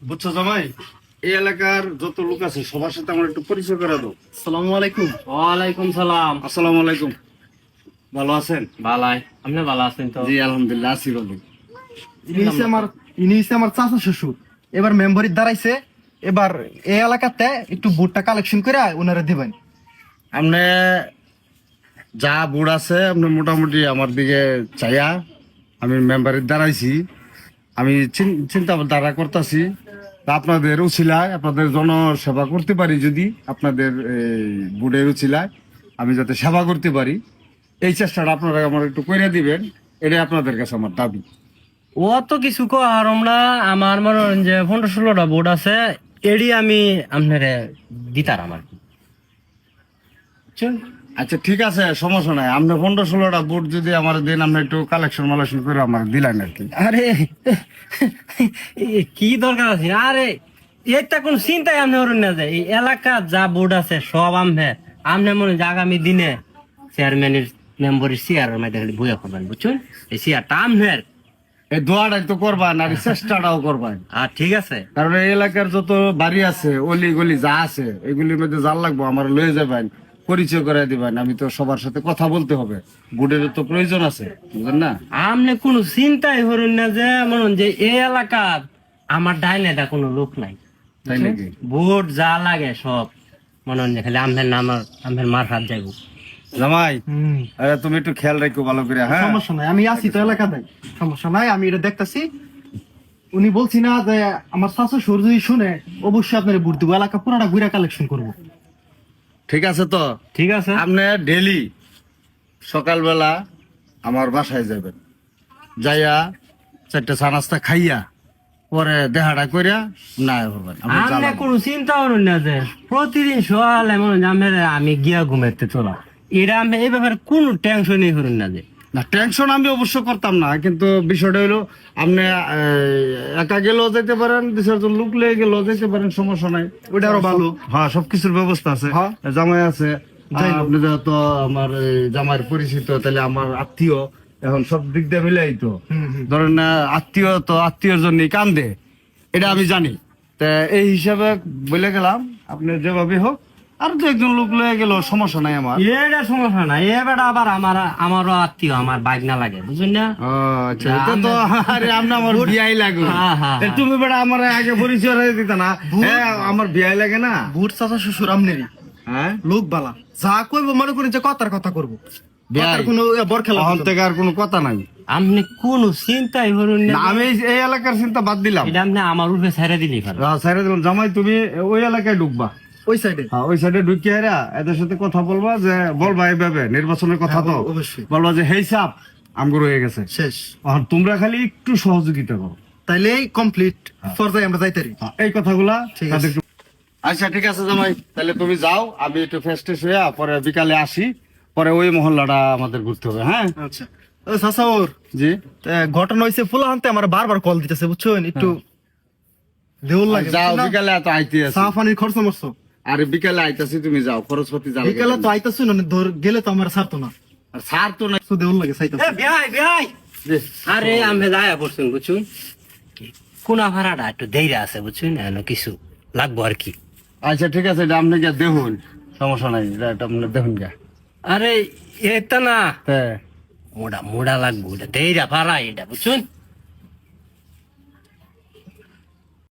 বুঝছো জামাই, এই এলাকার যত লোক আছে সবার সাথে আমার একটু পরিচয় করে দাও। আসসালামু আলাইকুম। ওয়ালাইকুম সালাম। আসসালামু আলাইকুম। ভালো আছেন? ভালাই, আপনি ভালো আছেন তো? জি আলহামদুলিল্লাহ আছি ভালো। ইনি হচ্ছে আমার চাচা শ্বশুর। এবার মেম্বারি দাঁড়াইছে, এবার এই এলাকাতে একটু ভোটটা কালেকশন করে ওনারা দিবেন। আপনি যা বুড় আছে আপনি মোটামুটি আমার দিকে চাইয়া আমি মেম্বারে দাঁড়াইছি। আমি চিন্তা ধারা করতেছি আপনাদের উচিলায় আপনাদের জনসেবা করতে পারি, যদি আপনাদের বুড়ের উচিলায় আমি যাতে সেবা করতে পারি, এই চেষ্টাটা আপনারা আমার একটু করে দিবেন, এটাই আপনাদের কাছে আমার দাবি। ও তো কিছু আর আমরা আমার মনে হয় যে 15-16টা বোর্ড আছে, এডি আমি আপনারে দিতারাম আর কি। আচ্ছা ঠিক আছে, সমস্যা নাই। আপনি 15-16টা বুট যদি আমার দিন, আপনি একটু কালেকশন মালেকশন করে আমার দিলেন আর কি। আরে কি দরকার আছে? আরে এটা কোন চিন্তাই আপনি করেন না যে এই এলাকার যা বোর্ড আছে সব আমনে মনে হয় যে আগামী দিনে চেয়ারম্যানের মেম্বারের চেয়ারের মধ্যে খালি বইয়া করবেন, বুঝছেন? এই চেয়ারটা আমনের। এই দোয়াটাই তো করবেন আর এই চেষ্টাটাও করবেন। আর ঠিক আছে, কারণ এই এলাকার যত বাড়ি আছে, অলি গলি যা আছে, এগুলির মধ্যে জাল লাগবো আমার লয়ে যাবেন, পরিচয় করে দিবেন। আমি তো সবার সাথে কথা বলতে হবে, বুটের তো প্রয়োজন আছে, বুঝলেন না? আমনে কোনো চিন্তাই করেন না যে মনে হয় যে এই এলাকার আমার ডাইনেটা কোনো লোক নাই, তাই নাকি? ভোট যা লাগে সব মনে হয় যে খালি আমনের নাম আমনের মার হাত যাইব। জামাই, তুমি একটু খেয়াল রাখো ভালো করে, হ্যাঁ? সমস্যা নাই, আমি আছি তো এলাকাতে, সমস্যা নাই, আমি এটা দেখতাছি। উনি বলছি না যে আমার চাচা শ্বশুর যদি শুনে অবশ্যই আপনার ভোট দিব, এলাকা পুরাটা ঘুরে কালেকশন করবো। ঠিক আছে তো? ঠিক আছে, আপনি ডেলি সকালবেলা আমার বাসায় যাবেন, যাইয়া 4টা চা নাস্তা খাইয়া পরে দেহাটা করিয়া না হবেন। আমনে কোনো চিন্তা করেন না যে প্রতিদিন সকালে মনে হয় যে আমি গিয়া ঘুমাইতে চলা, এটা আমি এই ব্যাপারে কোনো টেনশনই করেন না যে। না, টেনশন আমি অবশ্য করতাম না, কিন্তু বিষয়টা হলো আপনি একা গেলেও যেতে পারেন, 2-4জন লোক লেগে গেলেও যেতে পারেন, সমস্যা নাই। ওটা আরো ভালো। হ্যাঁ, সবকিছুর ব্যবস্থা আছে। হ্যাঁ। জামাই আছে, আপনি যেহেতু আমার জামাইয়ের পরিচিত, তাহলে আমার আত্মীয়, এখন সব দিক দিয়ে মিলাই তো ধরেন না, আত্মীয় তো আত্মীয়র জন্য কান্দে, এটা আমি জানি। তা এই হিসাবে বলে গেলাম, আপনি যেভাবে হোক আর 2-1জন লোক লয়ে গেল, সমস্যা নাই আমার। এটা সমস্যা না, এবার আবার আমারও আত্মীয়, আমার বাইক না লাগে, বুঝলেন না? ও আচ্ছা, এটা তো আরে আপনি আমার বিয়াই লাগো। হ্যাঁ, হ্যাঁ, তা তুমি বেটা আমার আগে পরিচয় হয়ে দিত না? হ্যাঁ, আমার বিয়াই লাগে না। ভোট চাচা শ্বশুর আমনেরই, হ্যাঁ, লোক বালা, যা কইব মনে করেন যে কথার কথা করবো, কথার কোনো বর খেলা এখন থেকে আর কোনো কথা নাই। আপনি কোনো চিন্তাই করুন না, না, আমি এই এলাকার চিন্তা বাদ দিলাম, এটা আপনি আমার উপরে ছেড়ে দিলেই পারেন। ছেড়ে দিলাম। জামাই, তুমি ওই এলাকায় ঢুকবা, ওই সাইডে। হ্যাঁ, ওই সাইডে ঢুকিয়ে হেরা এদের সাথে কথা বলবা, যে বলবা এইভাবে নির্বাচনের কথা, তো হ্যাঁ, অবশ্যই বলবা যে হেই সাপ আমগুলো হয়ে গেছে শেষ, আর তোমরা খালি একটু সহযোগিতা করো, তাইলেই কমপ্লিট পর্যায়ে আমরা যাইতারি। এই কথাগুলা ঠিক আছে। তাদেরকে। আচ্ছা ঠিক আছে জামাই, তাহলে তুমি যাও, আমি একটু ফ্রেশ ট্রেশ হয়ে পরে বিকালে আসি, পরে ওই মহল্লাটা আমাদের ঘুরতে হবে। হ্যাঁ আচ্ছা, ও চাচা ওর জি, ঘটনা হয়েছে, ফুলা আনতে আমার বারবার কল দিতেছে, বুঝছেন? একটু দেউল লাগে, যাও, বুঝছেন না? বিকালে এত আইতে আছে। চা পানির খরচ মরছো, আরে বিকালে আইতাছি, তুমি যাও, খরচপাতি যাও। বিকালে তো আইতাছো না, গেলে তো আমার ছাড়তো না, আর স্যার তো নাই। দেউল লাগে চাইতাছে। জি। আরে আমি যায়া পড়ছেন, বুঝছেন? কোনা ভাড়াটা একটু দেরি আছে, বুঝছেন? এখনো কিছু লাগবো আর কি। আচ্ছা ঠিক আছে, এটা আপনি গিয়ে দেখুন, সমস্যা নাই, এটা আপনি দেখুন গা। আরে এটা না, হ্যাঁ, মোড়া লাগবো, এটা দেরা ভাড়া, এটা বুঝছেন?